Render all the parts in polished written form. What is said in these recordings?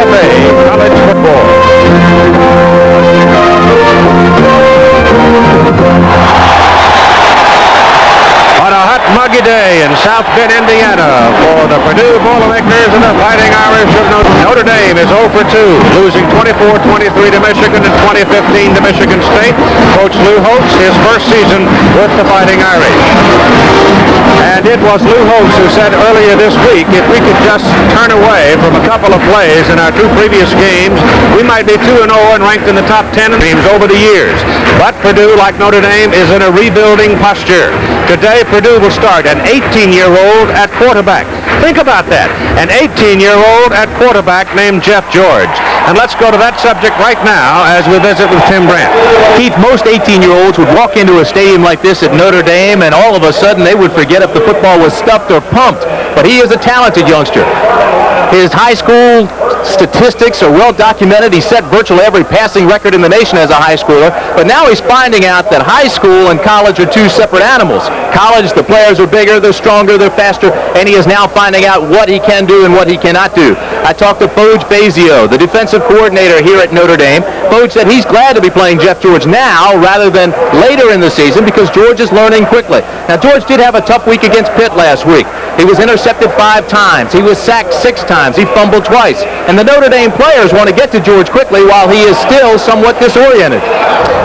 UFA College Football. On a hot, muggy day in South Bend, Indiana, for the Purdue Boilermakers and the Fighting Irish of Notre Dame is 0 for 2, losing 24-23 to Michigan in 2015 to Michigan State. Coach Lou Holtz, his first season with the Fighting Irish. And it was Lou Holtz who said earlier this week, if we could just turn away from a couple of plays in our two previous games, we might be 2-0 and ranked in the top 10 teams over the years. But Purdue, like Notre Dame, is in a rebuilding posture. Today, Purdue will start an 18-year-old at quarterback. Think about that. An 18-year-old at quarterback named Jeff George. And let's go to that subject right now as we visit with Tim Brant. Keith, most 18-year-olds would walk into a stadium like this at Notre Dame, and all of a sudden they would forget if the football was stuffed or pumped. But he is a talented youngster. His high school statistics are well documented. He set virtually every passing record in the nation as a high schooler. But now he's finding out that high school and college are two separate animals. College, the players are bigger, they're stronger, they're faster, and he is now finding out what he can do and what he cannot do. I talked to Foge Fazio, the defensive coordinator here at Notre Dame. Foge said he's glad to be playing Jeff George now rather than later in the season because George is learning quickly. Now, George did have a tough week against Pitt last week. He was intercepted 5 times. He was sacked 6 times. He fumbled twice. And the Notre Dame players want to get to George quickly while he is still somewhat disoriented.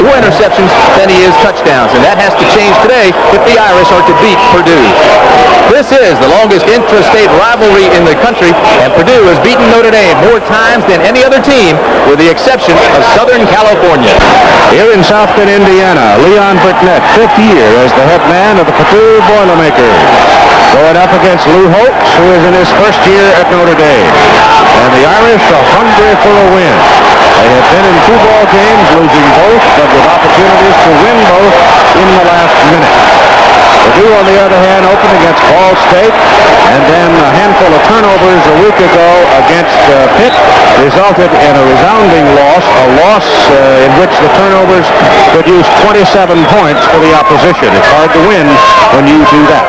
More interceptions than he is touchdowns, and that has to change today if the Irish are to beat Purdue. This is the longest intrastate rivalry in the country, and Purdue has beaten Notre Dame more times than any other team, with the exception of Southern California. Here in South Bend, Indiana, Leon Burnett, 5th year as the head man of the Purdue Boilermakers, going up against Lou Holtz, who is in his first year at Notre Dame. And the Irish are hungry for a win. They have been in 2 ball games, losing both, but with opportunities to win both in the last minute. Purdue, on the other hand, opened against Ball State, and then a handful of turnovers a week ago against Pitt resulted in a resounding loss, a loss in which the turnovers produced 27 points for the opposition. It's hard to win when you do that.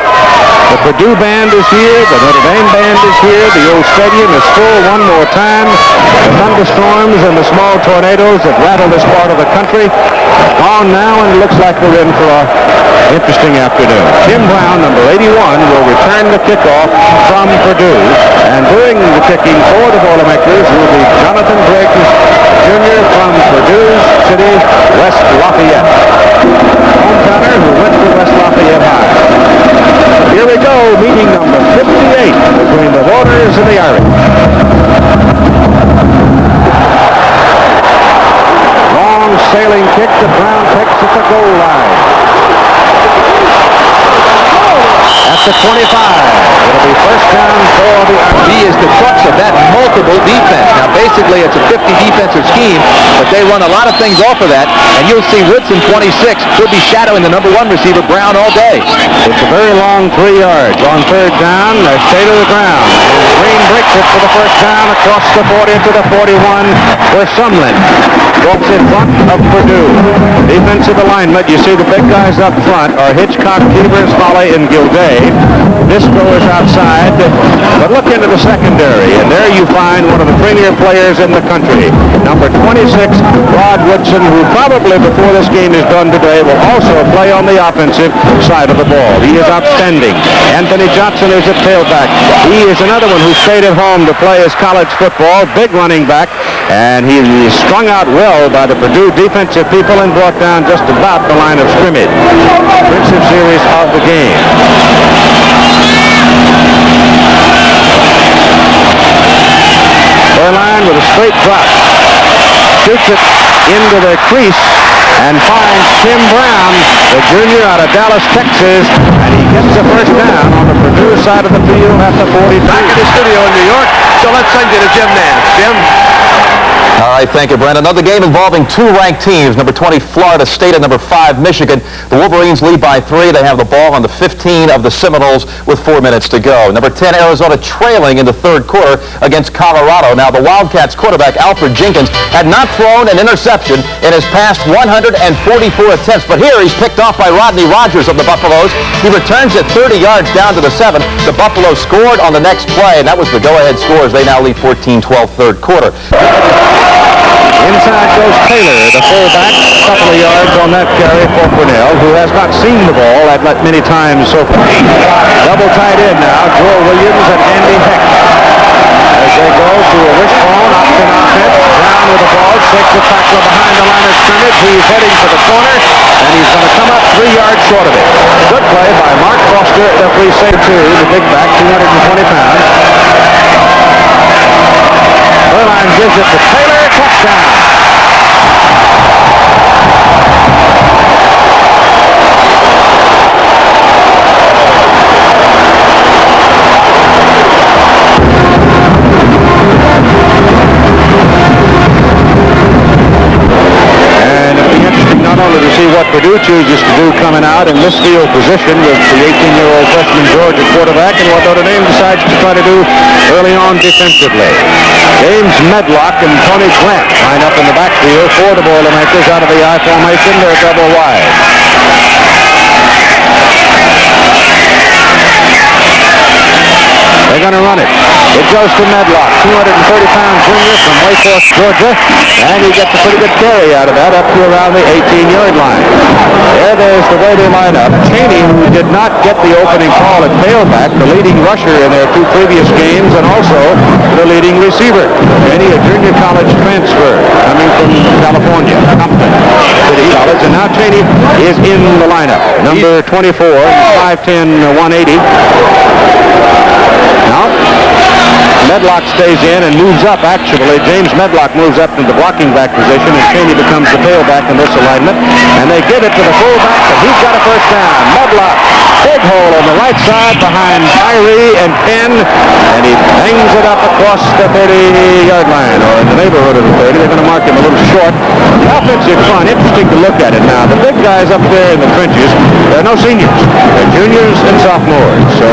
The Purdue band is here. The Notre Dame band is here. The old stadium is full one more time. The thunderstorms and the small tornadoes that rattle this part of the country are gone now, and it looks like we're in for an interesting afternoon. Tim Brown, number 81, will return the kickoff from Purdue. And doing the kicking for the Boilermakers will be Jonathan Briggs, Jr. from Purdue's City, West Lafayette. Hometowner who went to West Lafayette High. Here we go, meeting number 58 between the Warriors and the Irish. Long sailing kick that Brown takes at the goal line. At the 25. It'll be first down for the Irish. He is the crux of that multiple defense. Now, basically, it's a 50 defensive scheme, but they run a lot of things off of that, and you'll see Woodson, 26, could be shadowing the number 1 receiver, Brown, all day. It's a very long 3 yards. On 3rd down, they stay to the ground. Green breaks it for the first down across the 40 to the 41, where Sumlin walks in front of Purdue. Defensive alignment, you see the big guys up front are Hitchcock, Keevers, Holly, and Gilday. Disco is outside, but look into the secondary, and there you find one of the premier players in the country, number 26, Rod Woodson, who probably before this game is done today will also play on the offensive side of the ball. He is outstanding. Anthony Johnson is at tailback. He is another one who stayed at home to play his college football, big running back, and he is strung out well by the Purdue defensive people and brought down just about the line of scrimmage. Defensive series of the game. Line with a straight drop. Shoots it into the crease and finds Tim Brown, the junior out of Dallas, Texas, and he gets the first down on the Purdue side of the field at the 43. Back in the studio in New York, so let's send you to Jim Nance. Jim? All right, thank you, Brant. Another game involving two ranked teams, number 20 Florida State and number 5 Michigan. The Wolverines lead by 3. They have the ball on the 15 of the Seminoles with 4 minutes to go. Number 10 Arizona trailing in the third quarter against Colorado. Now the Wildcats quarterback Alfred Jenkins had not thrown an interception in his past 144 attempts, but here he's picked off by Rodney Rogers of the Buffaloes. He returns it 30 yards down to the 7. The Buffaloes scored on the next play, and that was the go-ahead score as they now lead 14-12 third quarter. Inside goes Taylor, the fullback, a couple of yards on that carry for Purnell, who has not seen the ball that many times so far. Double tight end now, Joel Williams and Andy Heck. As they go to a wishbone, option offense, down with the ball, takes it back from behind the line of scrimmage. He's heading for the corner, and he's going to come up 3 yards short of it. Good play by Mark Foster, the free safety, the big back, 220 pounds. Erline gives it to Taylor, touchdown. And it'll be interesting not only to see what Purdue chooses to do coming out in this field position with the 18-year-old freshman George at quarterback, and what Notre Dame decides to try to do early on defensively. James Medlock and Tony Brant line up in the backfield for the Boilermakers out of the I formation. They're double wide. They're going to run it. It goes to Medlock, 230-pound junior from Wayfork, Georgia, and he gets a pretty good carry out of that up to around the 18-yard line. There's the way they line up. Cheney, who did not get the opening call at tailback, the leading rusher in their 2 previous games, and also the leading receiver. Cheney, a junior college transfer coming from California, Compton City College, and now Cheney is in the lineup. Number 24, 5'10", 180. Now, Medlock stays in and moves up, actually. James Medlock moves up into the blocking back position, and Cheney becomes the tailback in this alignment. And they give it to the fullback, and he's got a first down. Medlock, big hole on the right side behind Tyree and Penn, and he bangs it up across the 30-yard line, or in the neighborhood of the 30. They're going to mark him a little short. The offensive front, interesting to look at it now. The big guys up there in the trenches, they're no seniors. They're juniors and sophomores. So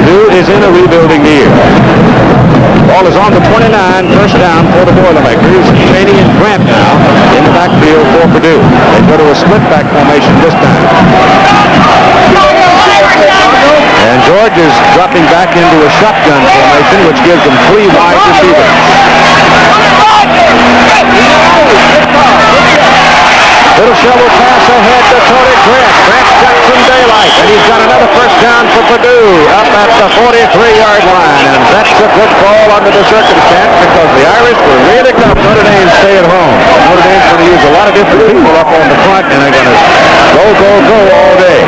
Purdue is in a rebuilding year. Ball is on the 29, first down for the Boilermakers. Cheney and Brant now in the backfield for Purdue. They go to a split back formation this time. And George is dropping back into a shotgun formation, which gives them 3 wide receivers. Little shovel pass ahead to Tony Grant. Grant's got some daylight, and he's got another first down for Purdue up at the 43-yard line. And that's a good call under the circumstance because the Irish were really tough. Notre Dame stay at home. Notre Dame's going to use a lot of different people up on the front, and they're going to go all day.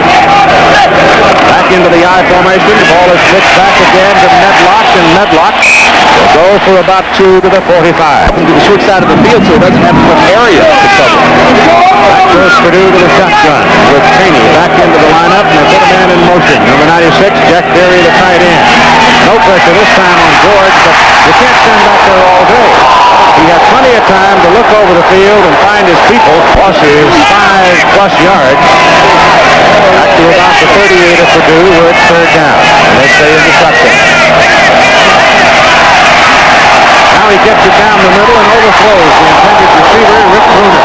Back into the I formation. The ball is pitched back again to Medlock, and Medlock will go for about 2 to the 45. To the short side of the field, so it doesn't have much area to cover. Back goes Purdue to the shotgun with Cheney back into the lineup, and they put a man in motion. Number 96, Jack Berry, the tight end. No pressure this time on George, but you can't stand back there all day. He had plenty of time to look over the field and find his people. Crosses 5+ yards. Back to about the 38 of Purdue, where it's third down. And they stay in the shotgun. Now he gets it down the middle and overthrows the intended receiver, Rick Bruner.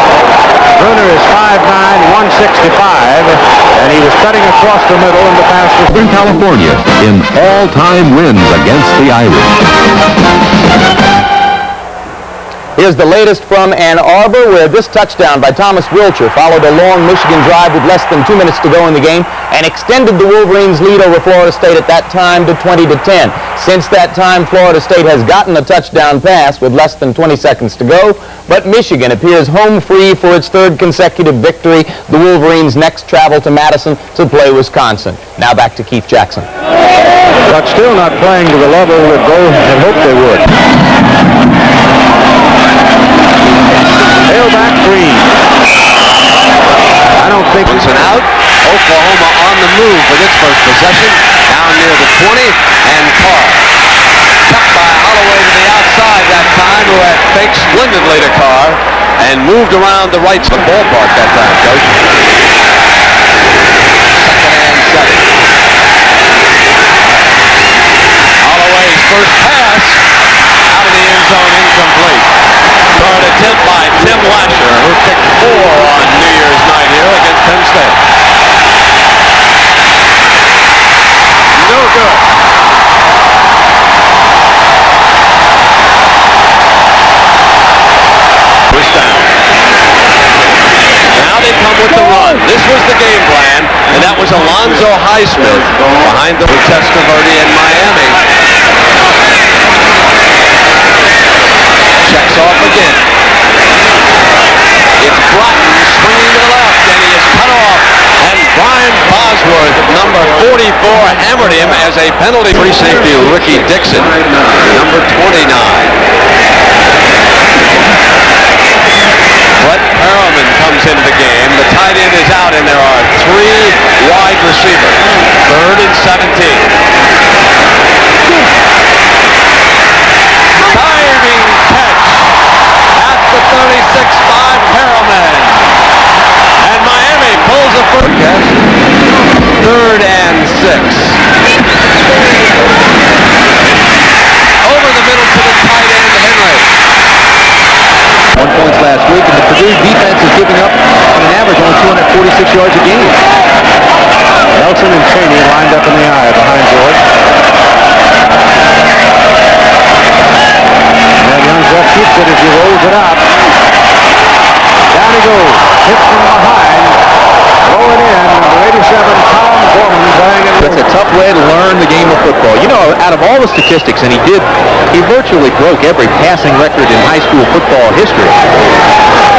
Bruner is 5'9", 165, and he was cutting across the middle in the pass to Southern California in all-time wins against the Irish. Here's the latest from Ann Arbor, where this touchdown by Thomas Wilcher followed a long Michigan drive with less than 2 minutes to go in the game and extended the Wolverines' lead over Florida State at that time to 20-10. Since that time, Florida State has gotten a touchdown pass with less than 20 seconds to go, but Michigan appears home free for its 3rd consecutive victory. The Wolverines next travel to Madison to play Wisconsin. Now back to Keith Jackson. But still not playing to the level that Bo had hoped they would. Tailback Green. I don't think it's an out. Oklahoma on the move with its first possession. Down near the 20, and Carr. Cut by Holloway to the outside that time, who had faked splendidly to and moved around the right side of the ballpark that time, Coach. Second and 7. Holloway's first pass out of the end zone, incomplete. Third attempt by Tim Lasher, who kicked 4 on New Year's night here against Penn State. No good. First down. Now they come with the run. This was the game plan, and that was Alonzo Highsmith behind the Testaverde in Miami. Checks off again. It's Broughton swinging to the left, and he is cut off. And Brian Bosworth, number 44, hammered him as a penalty. Free safety Ricky Dixon, number 29. Brett Perriman comes into the game. The tight end is out, and there are 3 wide receivers. 3rd and 17. Diving catch at the 36 by Perriman. And Miami pulls a foot catch. 3rd and 6. Over the middle to the tight end, Henry. 1 point last week, and the Purdue defense is giving up on an average only 246 yards a game. Nelson and Cheney lined up in the eye behind George. And Young's keeps it as he rolls it out. Down he goes. Hit from behind. Throw it in. Number 87, Tom Gorman playing it. That's a tough way to learn the game of football. You know, out of all the statistics, and he virtually broke every passing record in high school football history.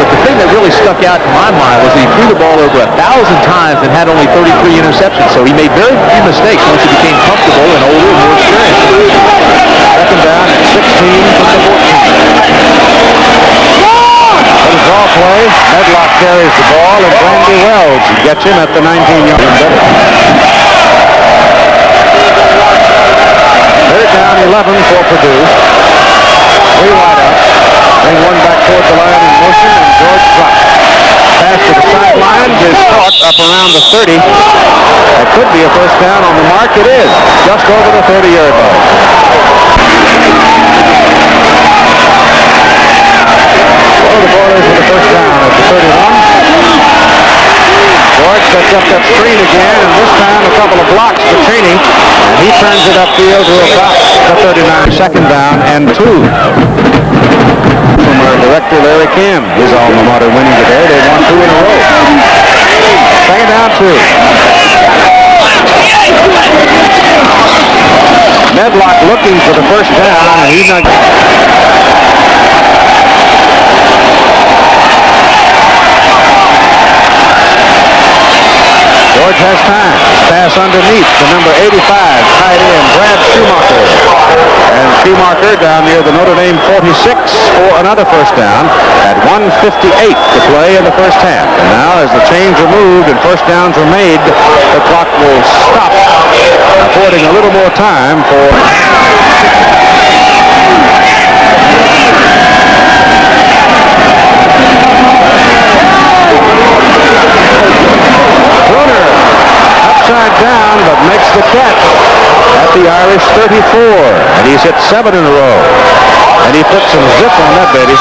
But the thing that really stuck out in my mind was he threw the ball over 1,000 times and had only 33 interceptions. So he made very few mistakes once he became comfortable and older and more experienced. Second down at 16 from the 14. Little draw play. Medlock carries the ball, and Brandy Wells gets him at the 19-yard line. Third down, 11 for Purdue. 3 wide up. Bring one back toward the line in motion, and George drops. Pass to the sidelines is caught up around the 30. That could be a first down on the mark. It is. Just over the 30-yard line. Well, the Boilers with the first down at the 31. George sets up that screen again, and this time a couple of blocks for Cheney, and he turns it upfield to about the 39. Second down and 2. From our director, Larry Kim, his alma mater winning today. They won 2 in a row. Second down, 2. Medlock looking for the first down, and he's not. George has time. Pass underneath to number 85, tight end Brad Schumacher. And Schumacher down near the Notre Dame 46 for another first down at 1:58 to play in the first half. And now as the chains are moved and first downs are made, the clock will stop, affording a little more time for... Upside down, but makes the catch at the Irish 34. And he's hit 7 in a row. And he put some zip on that baby.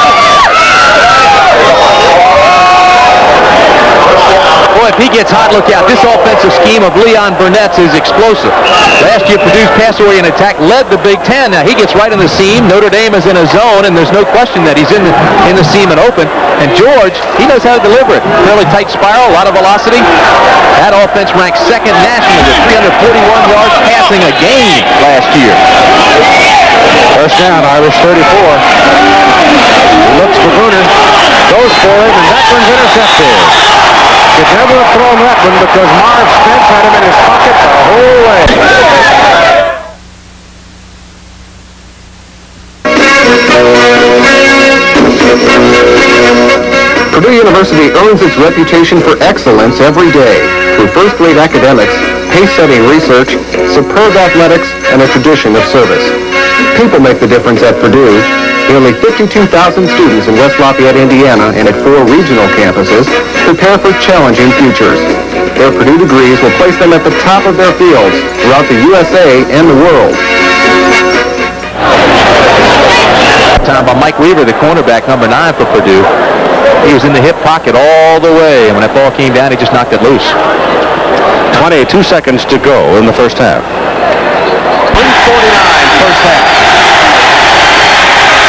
Boy, if he gets hot, look out. This offensive scheme of Leon Burnett's is explosive. Last year, Purdue's pass-oriented attack led the Big Ten. Now, he gets right in the seam. Notre Dame is in a zone, and there's no question that he's in the seam and open. And George, he knows how to deliver it. Fairly tight spiral, a lot of velocity. That offense ranked second nationally with 341 yards passing a game last year. First down, Irish 34. He looks for Bruner, goes for it, and that one's intercepted. Could never have thrown that one because Marv Spence had him in his pocket the whole way. Purdue University earns its reputation for excellence every day through first-rate academics, pace-setting research, superb athletics, and a tradition of service. People make the difference at Purdue. Nearly 52,000 students in West Lafayette, Indiana, and at 4 regional campuses prepare for challenging futures. Their Purdue degrees will place them at the top of their fields throughout the USA and the world. Time by Mike Weaver, the cornerback, number 9 for Purdue. He was in the hip pocket all the way, and when that ball came down, he just knocked it loose. 22 seconds to go in the first half. 3:49 first half.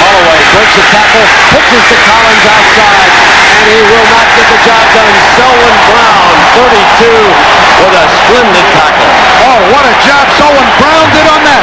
Holloway breaks a tackle, pitches to Collins outside, and he will not get the job done. Selwyn Brown, 32, with a splendid tackle. Oh, what a job Selwyn Brown did on that.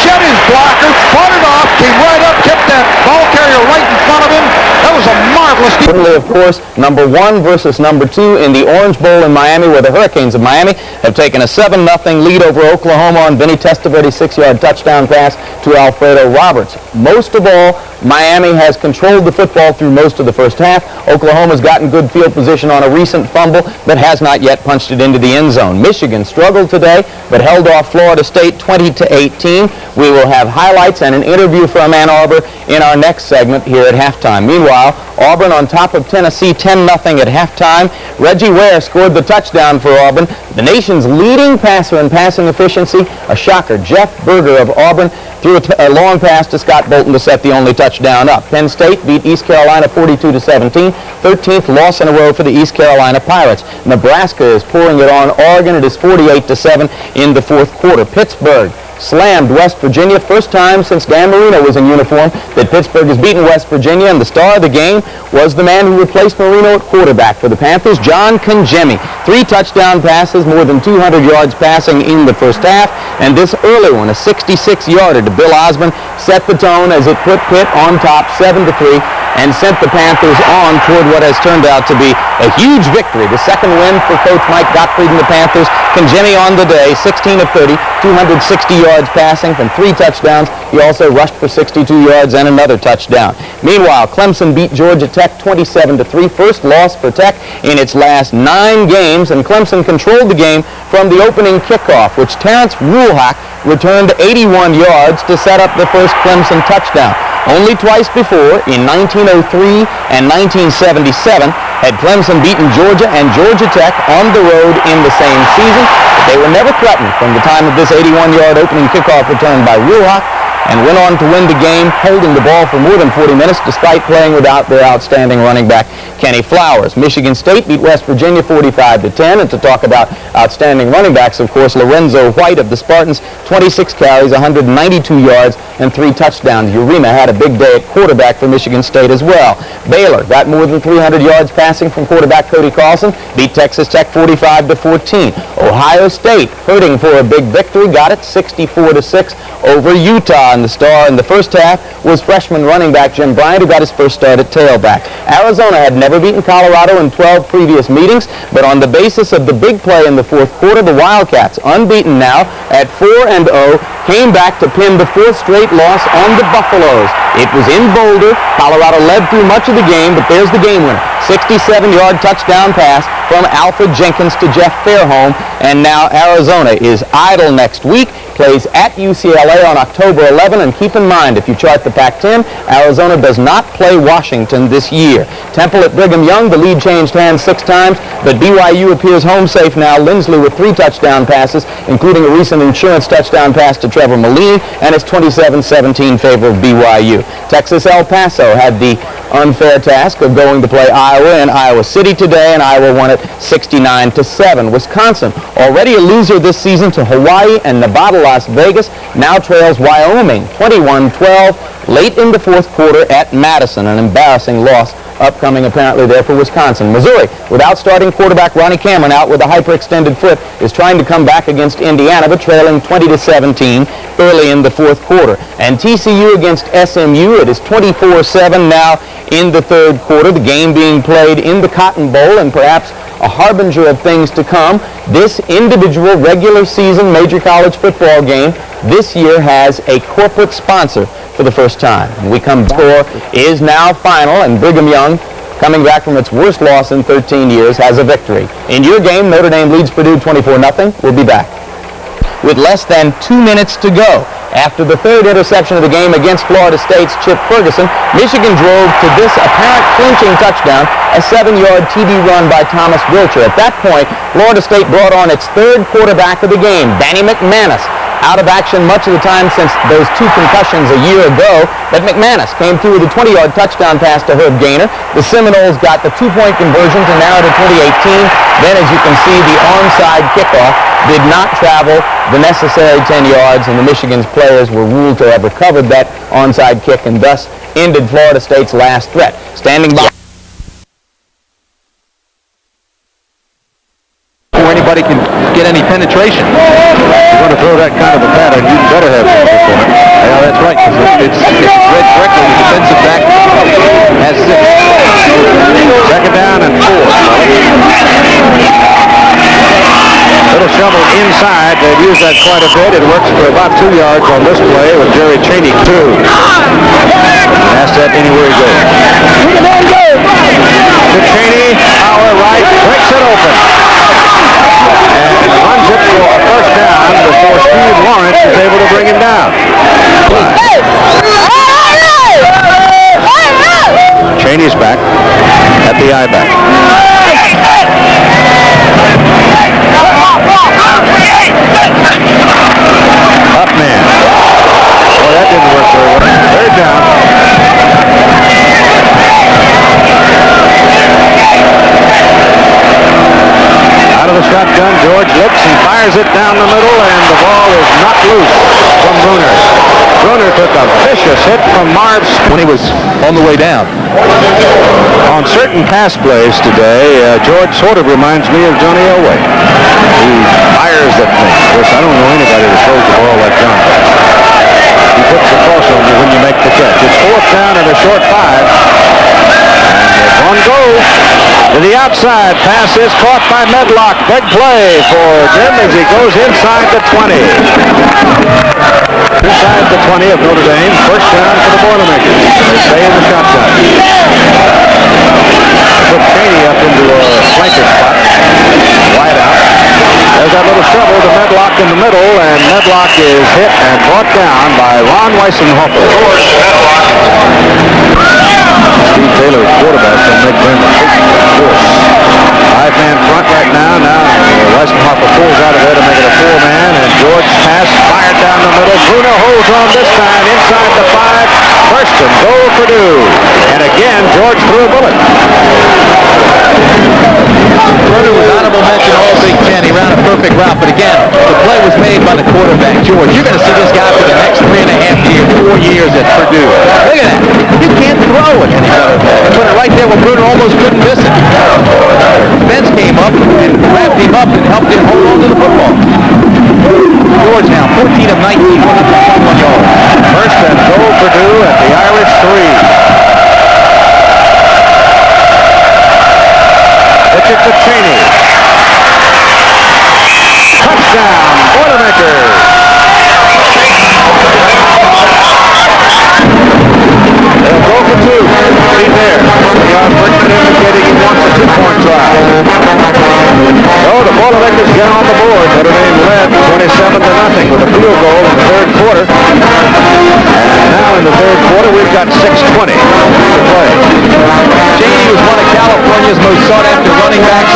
Shed his blocker, fought it off, came right up, kept that ball carrier right in front of him. That was a marvelous. Certainly, of course, number 1 versus number 2 in the Orange Bowl in Miami, where the Hurricanes of Miami have taken a 7-0 lead over Oklahoma on Vinny Testaverde's 6-yard touchdown pass to Alfredo Roberts. Most of all, Miami has controlled the football through most of the first half. Oklahoma's gotten good field position on a recent fumble, but has not yet punched it into the end zone. Michigan struggled today, but held off Florida State 20-18. We will have highlights and an interview from Ann Arbor in our next segment here at halftime. Meanwhile, Auburn on top of Tennessee 10-0 at halftime. Reggie Ware scored the touchdown for Auburn. The nation's leading passer in passing efficiency, a shocker. Jeff Berger of Auburn threw a long pass to Scott Bolton to set the only touchdown up. Penn State beat East Carolina 42-17, 13th loss in a row for the East Carolina Pirates. Nebraska is pouring it on Oregon. It is 48-7 in the fourth quarter. Pittsburgh slammed West Virginia. First time since Dan Marino was in uniform that Pittsburgh has beaten West Virginia, and the star of the game was the man who replaced Marino at quarterback for the Panthers, John Congemi. 3 touchdown passes, more than 200 yards passing in the first half, and this early one, a 66-yarder to Bill Osborne, set the tone as it put Pitt on top 7-3 and sent the Panthers on toward what has turned out to be a huge victory. The second win for Coach Mike Gottfried and the Panthers. Congemi on the day, 16 of 30, 260 yards passing from 3 touchdowns. He also rushed for 62 yards and another touchdown. Meanwhile, Clemson beat Georgia Tech 27-3, first loss for Tech in its last 9 games, and Clemson controlled the game from the opening kickoff, which Terrence Rulehack returned 81 yards to set up the first Clemson touchdown. Only twice before, in 1903 and 1977, had Clemson beaten Georgia and Georgia Tech on the road in the same season. But they were never threatened from the time of this 81-yard opening kickoff return by Rulehack, and went on to win the game, holding the ball for more than 40 minutes, despite playing without their outstanding running back, Kenny Flowers. Michigan State beat West Virginia 45-10, and to talk about outstanding running backs, of course, Lorenzo White of the Spartans, 26 carries, 192 yards, and 3 touchdowns. Urema had a big day at quarterback for Michigan State as well. Baylor got more than 300 yards passing from quarterback Cody Carlson, beat Texas Tech 45-14. Ohio State, hurting for a big victory, got it 64-6 over Utah. And the star in the first half was freshman running back Jim Bryant, who got his first start at tailback. Arizona had never beaten Colorado in 12 previous meetings, but on the basis of the big play in the fourth quarter, the Wildcats, unbeaten now at 4-0, came back to pin the 4th straight loss on the Buffaloes. It was in Boulder. Colorado led through much of the game, but there's the game winner. 67-yard touchdown pass from Alfred Jenkins to Jeff Fairholm, and now Arizona is idle next week, plays at UCLA on October 11, and keep in mind, if you chart the Pac-10, Arizona does not play Washington this year. Temple at Brigham Young, the lead changed hands 6 times, but BYU appears home safe now. Lindsley with 3 touchdown passes, including a recent insurance touchdown pass to Trevor Moline, and it's 27-17 in favor of BYU. Texas El Paso had the unfair task of going to play Iowa in Iowa City today, and Iowa won it 69-7. Wisconsin, already a loser this season to Hawaii and Nevada Las Vegas, now trails Wyoming 21-12 late in the fourth quarter at Madison, an embarrassing loss upcoming apparently there for Wisconsin. Missouri, without starting quarterback Ronnie Cameron out with a hyperextended foot, is trying to come back against Indiana, but trailing 20-17 early in the fourth quarter. And TCU against SMU, it is 24-7 now in the third quarter, the game being played in the Cotton Bowl, and perhaps a harbinger of things to come. This individual regular season major college football game this year has a corporate sponsor for the first time. And we come score is now final, and Brigham Young, coming back from its worst loss in 13 years, has a victory. In your game, Notre Dame leads Purdue 24-0. We'll be back. With less than 2 minutes to go After the third interception of the game against Florida State's Chip Ferguson, Michigan drove to this apparent clinching touchdown, a 7-yard TD run by Thomas Wilcher. At that point, Florida State brought on its third quarterback of the game, Danny McManus, out of action much of the time since those 2 concussions a year ago, but McManus came through with a 20-yard touchdown pass to Herb Gaynor. The Seminoles got the 2-point conversion to narrow to 2018. Then, as you can see, the onside kickoff did not travel the necessary 10 yards, and the Michigan's players were ruled to have recovered that onside kick and thus ended Florida State's last threat. Standing by. Before anybody can get any penetration. If you're going to throw that kind of a pattern, you better have some performance. Yeah, that's right, because if it's read correctly, the defensive back has 6. Second down and 4. Little shovel inside. They've used that quite a bit. It works for about 2 yards on this play with Jerry Cheney, 2. Pass that anywhere he goes. To Cheney, power right, breaks it open. And runs it for a first down before Steve Lawrence is able to bring him down. Cheney's back at the I-back. Up man. Boy, that didn't work very well. Third down. Out of the shotgun, George looks and fires it down the middle, and the ball is knocked loose from Bruner. Bruner took a vicious hit from Marv When he was on the way down. On certain pass plays today, George sort of reminds me of Johnny Elway. He fires that thing. Of course, I don't know anybody that throws the ball like John does. He puts the cross on you when you make the catch. It's 4th down and a short 5. And on go to the outside. Pass is caught by Medlock. Big play for Jim as he goes inside the 20. Inside the 20 of Notre Dame. First down for the Boilermakers. They stay in the shotgun. Put Cheney up into a flanker spot. Wide out. There's that little shovel to Medlock in the middle, and Medlock is hit and brought down by Ron Weissenhofer. Steve Taylor, quarterback, will make them a force. 5-man front right now. Now Weissenhofer pulls out of there to make it a 4-man, and George pass fired down the middle. Bruner holds on this time inside the 5. First and goal Purdue. And again, George threw a bullet. Bruner was honorable mention all Big Ten. He ran a perfect route, but again, the play was made by the quarterback, George. You're going to see this guy for the next 3.5 years, 4 years at Purdue. Look at that. You can't throw it. Put it right there where Bruner almost couldn't miss it. Spence came up and grabbed him up and helped him hold on to the football. George now, 14 of 19, 121 yards. First and goal Purdue at the Irish 3. Pitch it to Cheney. Touchdown, Boilermakers. They'll go for 2. See there. Leon Brickman indicating he wants a 2-point try. So the Boilermakers get on the board. Notre Dame led 27-0 with a field goal in the third quarter. And now in the third quarter, we've got 6:20 to play. Cheney was one of California's most sought-after running backs.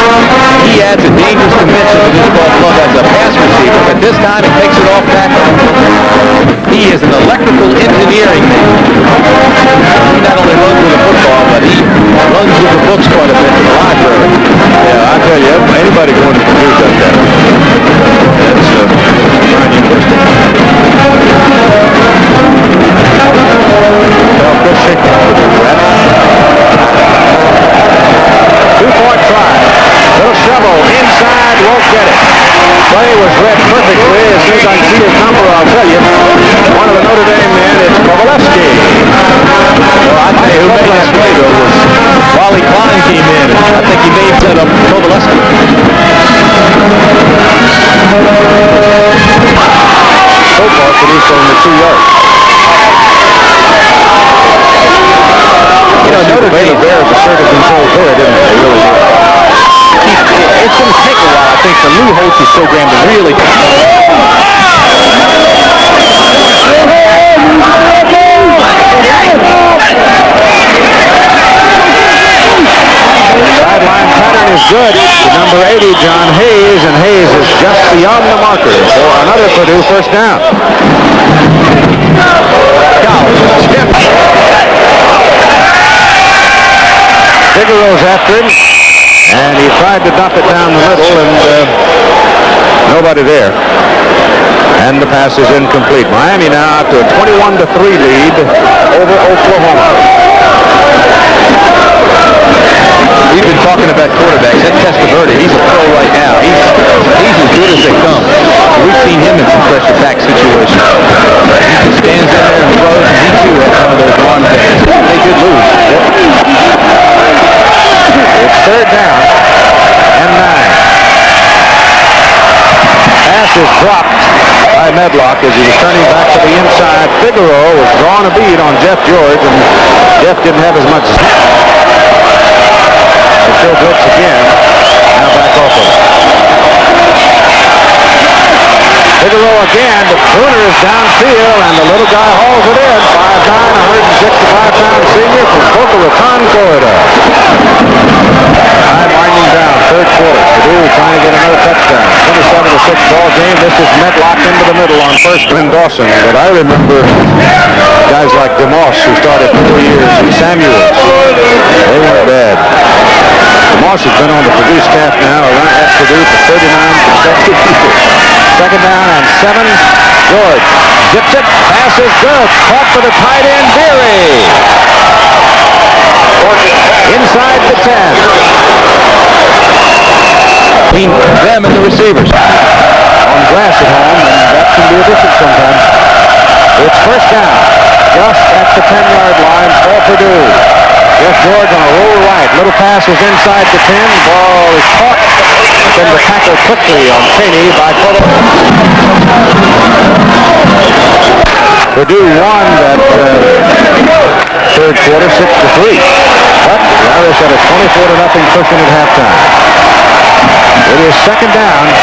He adds a dangerous dimension to this ball club as a pass receiver, but this time he takes it off tackle. He is an electrical engineering man. He not only runs with the football, but he runs with the books quite a bit in the library. Yeah, I tell you, anybody going to Purdue does that. That's fine university. Well, good shaking for the Brant. 2-point try. Little shovel inside, won't get it. Play was read perfectly. As soon as I see his number, I'll tell you. One of the Notre Dame men is Kovalevsky. Well, I tell you who made that play, though, was Wally Klein came in. I think he may have set up Kovalevsky. So far, produced only 2 yards. You know, Notre Dame Bears asserted themselves there, didn't they? They really did. It's going to take a while, I think, for Lou Holtz's program to really... John Hayes, and Hayes is just beyond the marker for another Purdue first down. Figaro's after him, and he tried to dump it down the middle, and nobody there. And the pass is incomplete. Miami now up to a 21-3 lead over Oklahoma. We've been talking about quarterbacks. That Testaverde, he's a pro right now. He's as good as they come. We've seen him in some pressure back situations. He just stands in there and throws, and he too has some of those run things. They did lose. It's third down and 9. Pass is dropped by Medlock as he was turning back to the inside. Figaro was drawing a bead on Jeff George, and Jeff didn't have as much. They still blitz again. Now back off of it. Figaro again. The Bruner is downfield, and the little guy hauls it in. 5'9", 165-pound senior from Boca Raton, Florida. Time winding down, third quarter. Purdue trying to get another touchdown. 27-6 ball game. This is Medlock into the middle on first and Dawson. But I remember guys like DeMoss, who started 4 years, and Samuels. They weren't bad. DeMoss has been on the Purdue staff now, around at Purdue for 39 consecutive years. Second down and 7. George zips it. Pass is good. Caught for the tight end, Beery. Inside the 10. Between them and the receivers. On grass at home, and that can be a difference sometimes. It's first down. Just at the 10-yard line for Purdue. Jeff George on a roll right. Little pass is inside the 10. Ball is caught. Then the tackle quickly on Cheney by Colo. Purdue won that third quarter 6-3. But the Irish had a 24-0 cushion at halftime. It is second down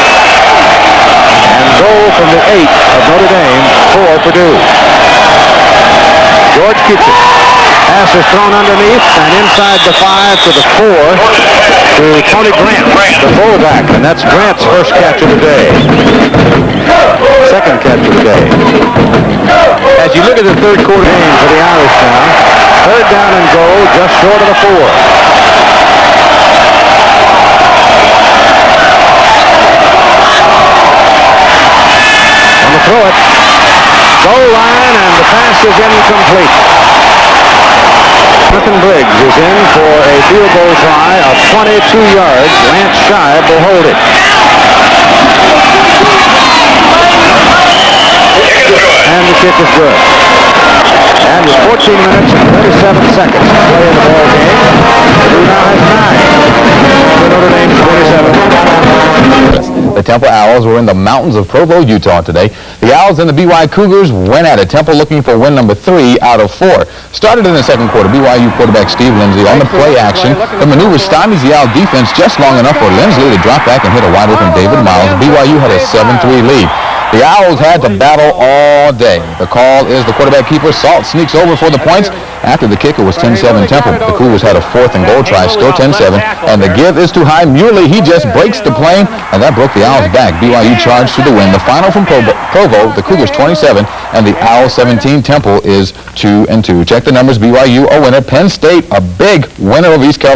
and goal from the 8 of Notre Dame for Purdue. George keeps it. Pass is thrown underneath and inside the 5 to the 4 to Tony Brant, the fullback, and that's Grant's first catch of the day. Second catch of the day. As you look at the third quarter game for the Irish now, third down and goal, just short of the 4. On the throw it, goal line, and the pass is incomplete. Jonathan Briggs is in for a field goal try of 22 yards. Lance Scheib will hold it. And the kick is good. And with 14 minutes and 37 seconds to play in the ball game, Purdue now has 9. Notre Dame 27. The Temple Owls were in the mountains of Provo, Utah today. The Owls and the BYU Cougars went at it. Temple looking for win number 3 out of 4. Started in the second quarter. BYU quarterback Steve Lindsey on the play action. The maneuver stymies the Owl defense just long enough for Lindsley to drop back and hit a wide open David Miles. BYU had a 7-3 lead. The Owls had to battle all day. The call is the quarterback keeper. Salt sneaks over for the points. After the kicker was 10-7 Temple. The Cougars had a 4th and goal try, still 10-7. And the give is too high. Muley, he just breaks the plane, and that broke the Owls back. BYU charged to the win. The final from Provo, the Cougars 27, and the Owls 17. Temple is 2-2. Check the numbers. BYU a winner. Penn State a big winner of East Carolina.